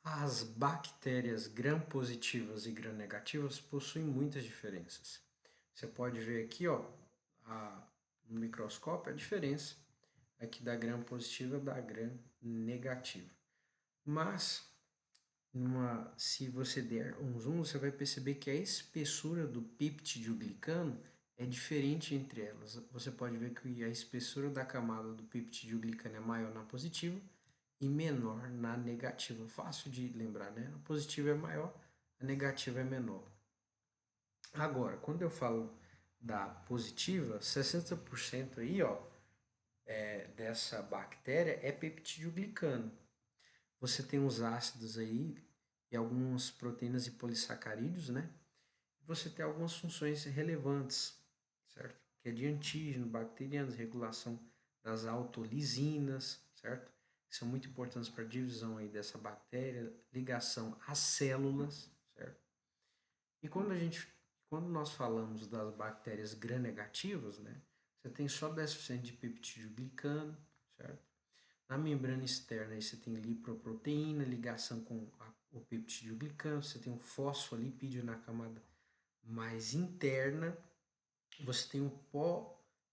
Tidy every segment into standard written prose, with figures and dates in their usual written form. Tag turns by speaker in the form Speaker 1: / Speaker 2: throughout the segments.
Speaker 1: As bactérias gram-positivas e gram-negativas possuem muitas diferenças. Você pode ver aqui, ó, no microscópio a diferença aqui da gram-positiva e da gram-negativa. Mas, se você der um zoom, você vai perceber que a espessura do peptidoglicano é diferente entre elas. Você pode ver que a espessura da camada do peptidoglicano é maior na positiva e menor na negativa. Fácil de lembrar, né? A positiva é maior, a negativa é menor. Agora, quando eu falo da positiva, 60% aí, ó, dessa bactéria é peptidoglicano. Você tem os ácidos aí e algumas proteínas e polissacarídeos, né? Você tem algumas funções relevantes, certo? Que é de antígeno, bacterianos, regulação das autolisinas, certo? Que são muito importantes para a divisão aí dessa bactéria, ligação às células, certo? E quando nós falamos das bactérias gram-negativas, né? Você tem só 10% de peptidoglicano, certo? Na membrana externa aí você tem lipoproteína, ligação com o peptidoglicano, você tem um fosfolipídio na camada mais interna, você tem um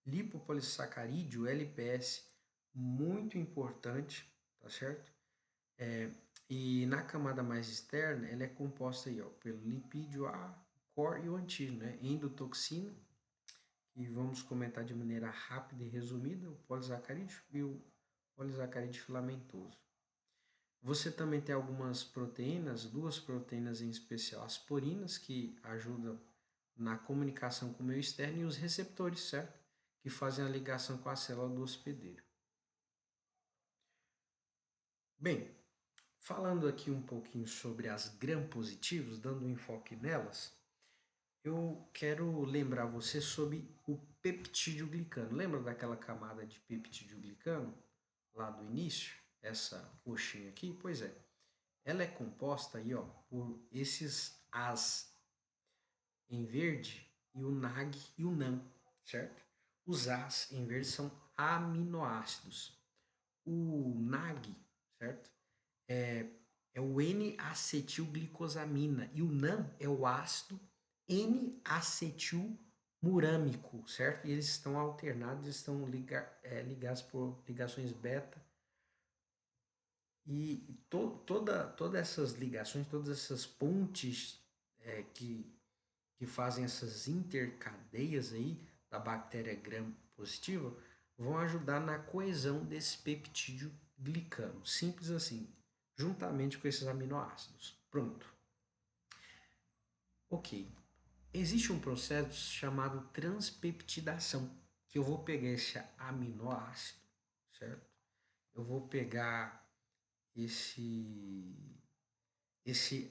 Speaker 1: lipopolissacarídeo, LPS, muito importante, tá certo? E na camada mais externa, ela é composta aí, ó, pelo lipídio A, core e o antígeno, né? Endotoxina, que vamos comentar de maneira rápida e resumida, o polissacarídeo e o polissacarídeo filamentoso. Você também tem algumas proteínas, duas proteínas em especial, as porinas, que ajudam na comunicação com o meio externo, e os receptores, certo? Que fazem a ligação com a célula do hospedeiro. Bem, falando aqui um pouquinho sobre as gram-positivos, dando um enfoque nelas, eu quero lembrar você sobre o peptidoglicano. Lembra daquela camada de peptidoglicano lá do início? Essa roxinha aqui? Pois é. Ela é composta aí, ó, por esses As em verde e o NAG e o NAM, certo? Os As em verde são aminoácidos. O NAG, certo? É o N-acetilglicosamina e o NAM é o ácido N-acetilmurâmico, certo? E eles estão alternados, estão ligados por ligações beta. E todas essas ligações, todas essas pontes que fazem essas intercadeias aí da bactéria gram-positiva vão ajudar na coesão desse peptídeo glicano. Simples assim, juntamente com esses aminoácidos. Pronto. Ok. Existe um processo chamado transpeptidação, que eu vou pegar esse aminoácido, certo? Eu vou pegar esse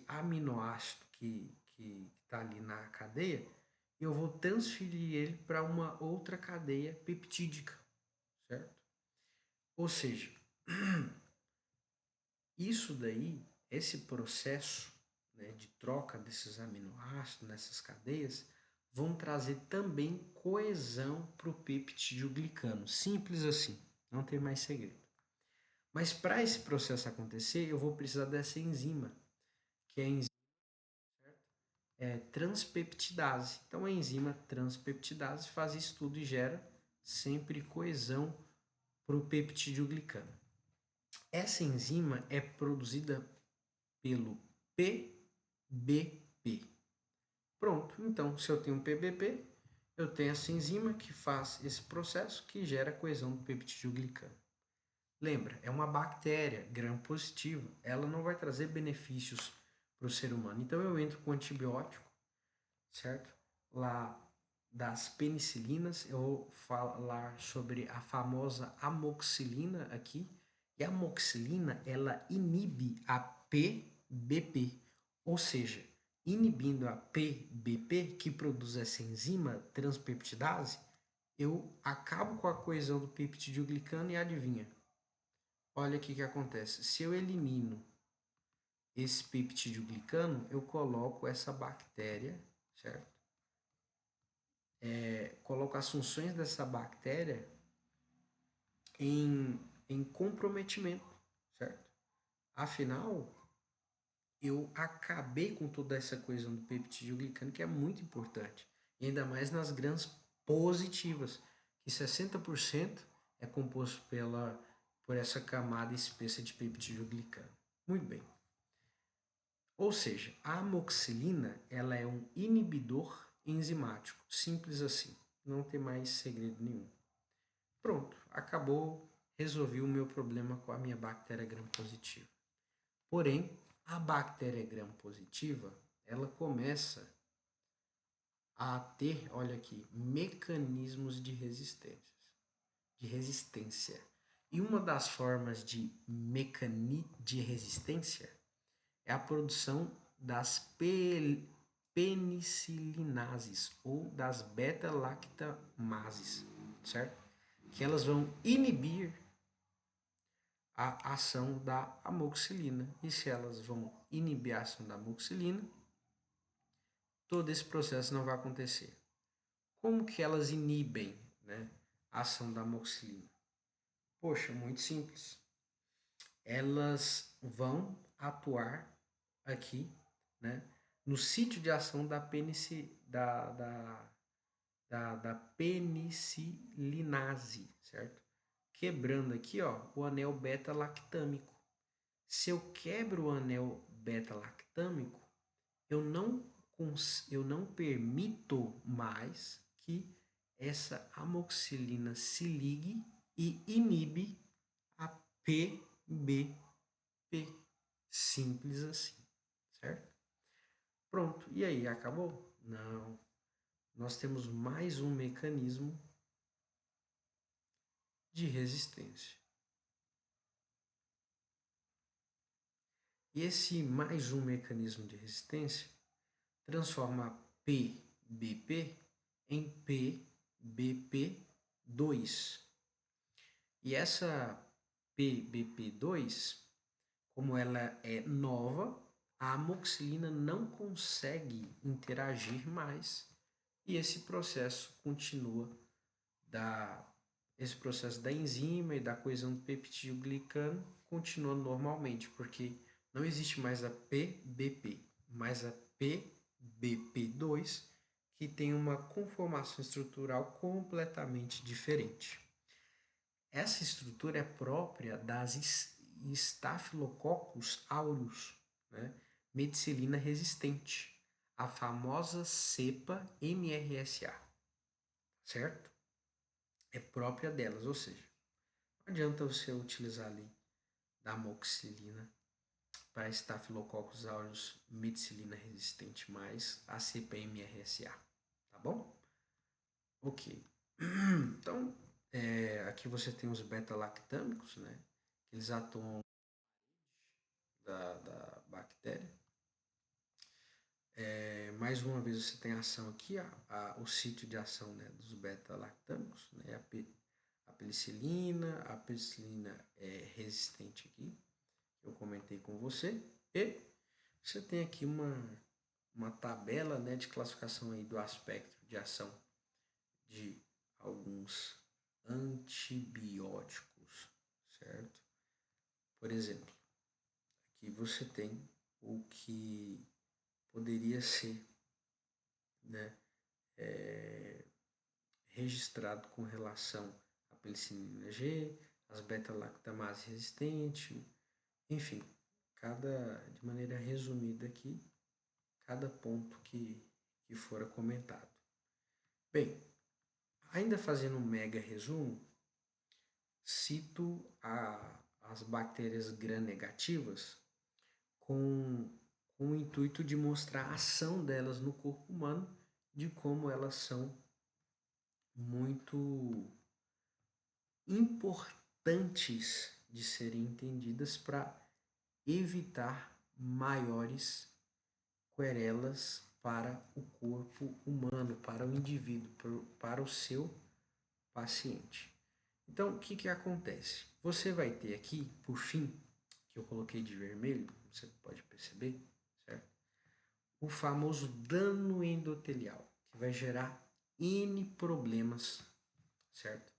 Speaker 1: aminoácido que está ali na cadeia, eu vou transferir ele para uma outra cadeia peptídica, certo? Ou seja, isso daí, esse processo, né, de troca desses aminoácidos nessas cadeias, vão trazer também coesão para o peptidoglicano. Simples assim, não tem mais segredo. Mas para esse processo acontecer, eu vou precisar dessa enzima, que é a enzima transpeptidase. Então a enzima transpeptidase faz isso tudo e gera sempre coesão para o peptidoglicano. Essa enzima é produzida pelo PBP. Pronto, então se eu tenho um PBP, eu tenho essa enzima que faz esse processo que gera coesão do peptidoglicano. Lembra, é uma bactéria gram-positiva, ela não vai trazer benefícios para o ser humano. Então eu entro com antibiótico, certo? Lá das penicilinas, eu vou falar sobre a famosa amoxicilina aqui. E a amoxicilina, ela inibe a PBP, ou seja, inibindo a PBP, que produz essa enzima transpeptidase, eu acabo com a coesão do peptidoglicano e adivinha? Olha o que acontece. Se eu elimino esse peptidoglicano, eu coloco essa bactéria, certo? Coloco as funções dessa bactéria em comprometimento, certo? Afinal, eu acabei com toda essa coisa do peptidoglicano, que é muito importante. E ainda mais nas grãs positivas, que 60% é composto por essa camada espessa de peptidoglicano. Muito bem. Ou seja, a amoxicilina ela é um inibidor enzimático. Simples assim. Não tem mais segredo nenhum. Pronto, acabou. Resolvi o meu problema com a minha bactéria gram-positiva. Porém, a bactéria gram-positiva, ela começa a ter, olha aqui, mecanismos de resistência. E uma das formas de resistência é a produção das penicilinases ou das beta-lactamases, certo? Que elas vão inibir a ação da amoxicilina. E se elas vão inibir a ação da amoxicilina, todo esse processo não vai acontecer. Como que elas inibem, né, a ação da amoxicilina? Poxa, muito simples. Elas vão atuar aqui, né, no sítio de ação da penicilinase, certo? Quebrando aqui, ó, o anel beta-lactâmico. Se eu quebro o anel beta-lactâmico, eu não permito mais que essa amoxicilina se ligue e inibe a PBP. Simples assim, certo? Pronto. E aí, acabou? Não. Nós temos mais um mecanismo de resistência. E esse mais um mecanismo de resistência transforma PBP em PBP2. E essa PBP2, como ela é nova, a amoxicilina não consegue interagir mais e esse processo continua esse processo da enzima e da coesão do peptidoglicano continua normalmente, porque não existe mais a PBP, mas a PBP2, que tem uma conformação estrutural completamente diferente. Essa estrutura é própria das Staphylococcus aureus, né? Meticilina resistente, a famosa cepa MRSA, certo? É própria delas, ou seja, não adianta você utilizar ali da amoxicilina para Staphylococcus aureus meticilina resistente mais a cepa MRSA, tá bom? Ok. Então, aqui você tem os beta-lactâmicos, né? Eles atuam da bactéria. Mais uma vez você tem a ação aqui, o sítio de ação, né, dos beta-lactâmicos, né, a penicilina é resistente aqui, eu comentei com você, e você tem aqui uma tabela, né, de classificação aí do aspecto de ação de alguns antibióticos, certo? Por exemplo, aqui você tem o que poderia ser, né, registrado com relação à penicilina G, as beta-lactamases resistentes, enfim, de maneira resumida aqui, cada ponto que fora comentado. Bem, ainda fazendo um mega resumo, cito as bactérias gram-negativas com o intuito de mostrar a ação delas no corpo humano, de como elas são muito importantes de serem entendidas para evitar maiores querelas para o corpo humano, para o indivíduo, para o seu paciente. Então, o que acontece? Você vai ter aqui, por fim, que eu coloquei de vermelho, você pode perceber, certo? O famoso dano endotelial, que vai gerar N problemas, certo?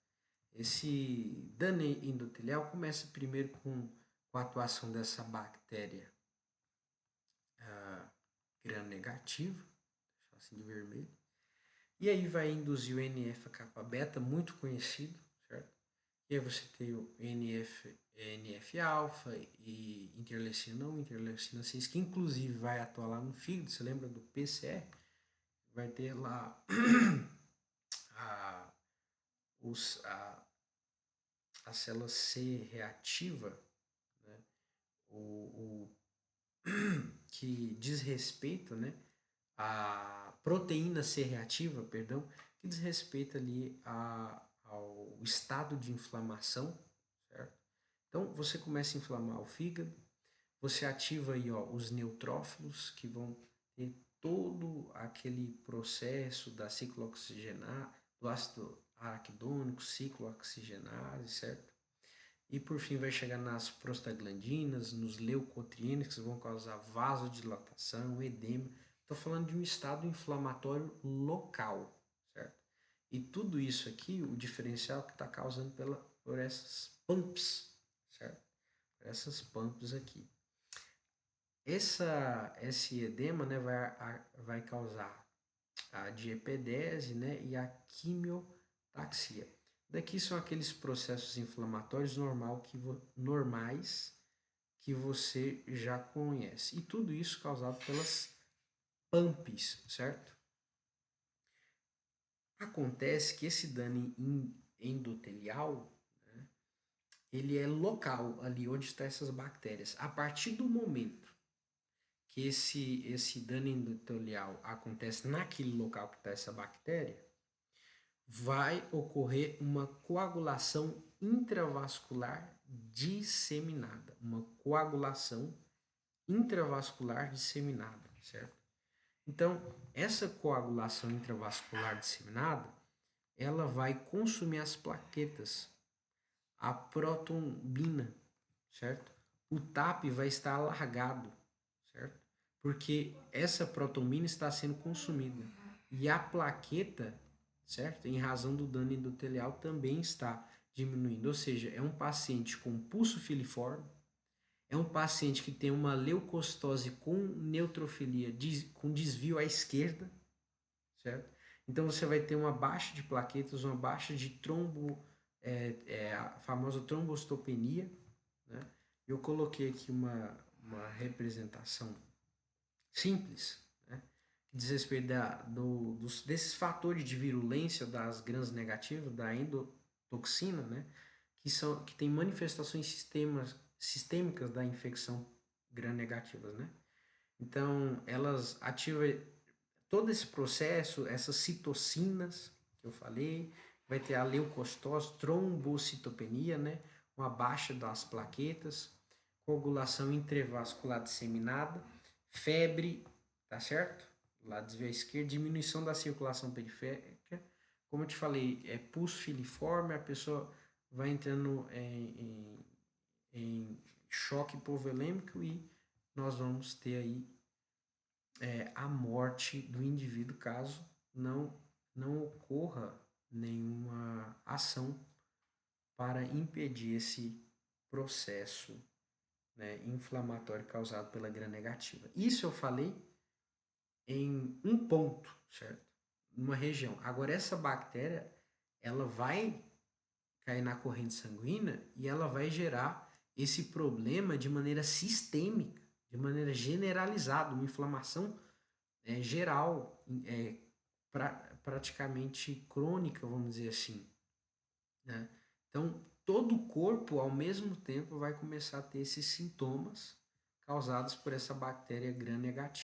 Speaker 1: Esse dano endotelial começa primeiro com a atuação dessa bactéria gram-negativa, deixar assim de vermelho. E aí vai induzir o NF-kappa-beta, muito conhecido, certo? E aí você tem o NF-alfa e interleucina 1, interleucina 6, que inclusive vai atuar lá no fígado. Você lembra do PCR? Vai ter lá a, a célula C reativa, né? o que diz respeito, né, a proteína C reativa, perdão, que diz respeito ali ao estado de inflamação, certo? Então, você começa a inflamar o fígado, você ativa aí, ó, os neutrófilos, que vão ter todo aquele processo da ciclooxigenase, do ácido araquidônico, ciclooxigenase, certo? E por fim vai chegar nas prostaglandinas, nos leucotrienes, que vão causar vasodilatação, edema. Estou falando de um estado inflamatório local, certo? E tudo isso aqui, o diferencial que está causando por essas pumps, certo? Essas pumps aqui. Esse edema, né, vai causar a diepedese, né, e a quimiotaxia. Daqui são aqueles processos inflamatórios normais que você já conhece. E tudo isso causado pelas pumps, certo? Acontece que esse dano endotelial, né, ele é local, ali onde estão essas bactérias. A partir do momento que esse dano endotelial acontece naquele local que está essa bactéria, vai ocorrer uma coagulação intravascular disseminada. Uma coagulação intravascular disseminada, certo? Então, essa coagulação intravascular disseminada, ela vai consumir as plaquetas, a protombina, certo? O TAP vai estar alargado, certo? Porque essa protombina está sendo consumida. E a plaqueta, certo? Em razão do dano endotelial, também está diminuindo. Ou seja, é um paciente com pulso filiforme, é um paciente que tem uma leucocitose com neutrofilia, com desvio à esquerda, certo? Então você vai ter uma baixa de plaquetas, uma baixa de a famosa trombocitopenia, né? Eu coloquei aqui uma representação simples, né, que diz respeito desses fatores de virulência das grãs negativas, da endotoxina, né, que tem manifestações sistêmicas da infecção gram-negativas, né? Então, elas ativam todo esse processo, essas citocinas que eu falei, vai ter a leucocitose, trombocitopenia, né? Uma baixa das plaquetas, coagulação intravascular disseminada, febre, tá certo? Lado desvio à esquerda, diminuição da circulação periférica, como eu te falei, é pulso filiforme, a pessoa vai entrando em choque hipovolêmico e nós vamos ter aí a morte do indivíduo caso não ocorra nenhuma ação para impedir esse processo, né, inflamatório causado pela gram-negativa. Isso eu falei em um ponto, certo? Numa região. Agora, essa bactéria, ela vai cair na corrente sanguínea e ela vai gerar esse problema de maneira sistêmica, de maneira generalizada, uma inflamação geral, praticamente crônica, vamos dizer assim, né? Então, todo o corpo, ao mesmo tempo, vai começar a ter esses sintomas causados por essa bactéria gram-negativa.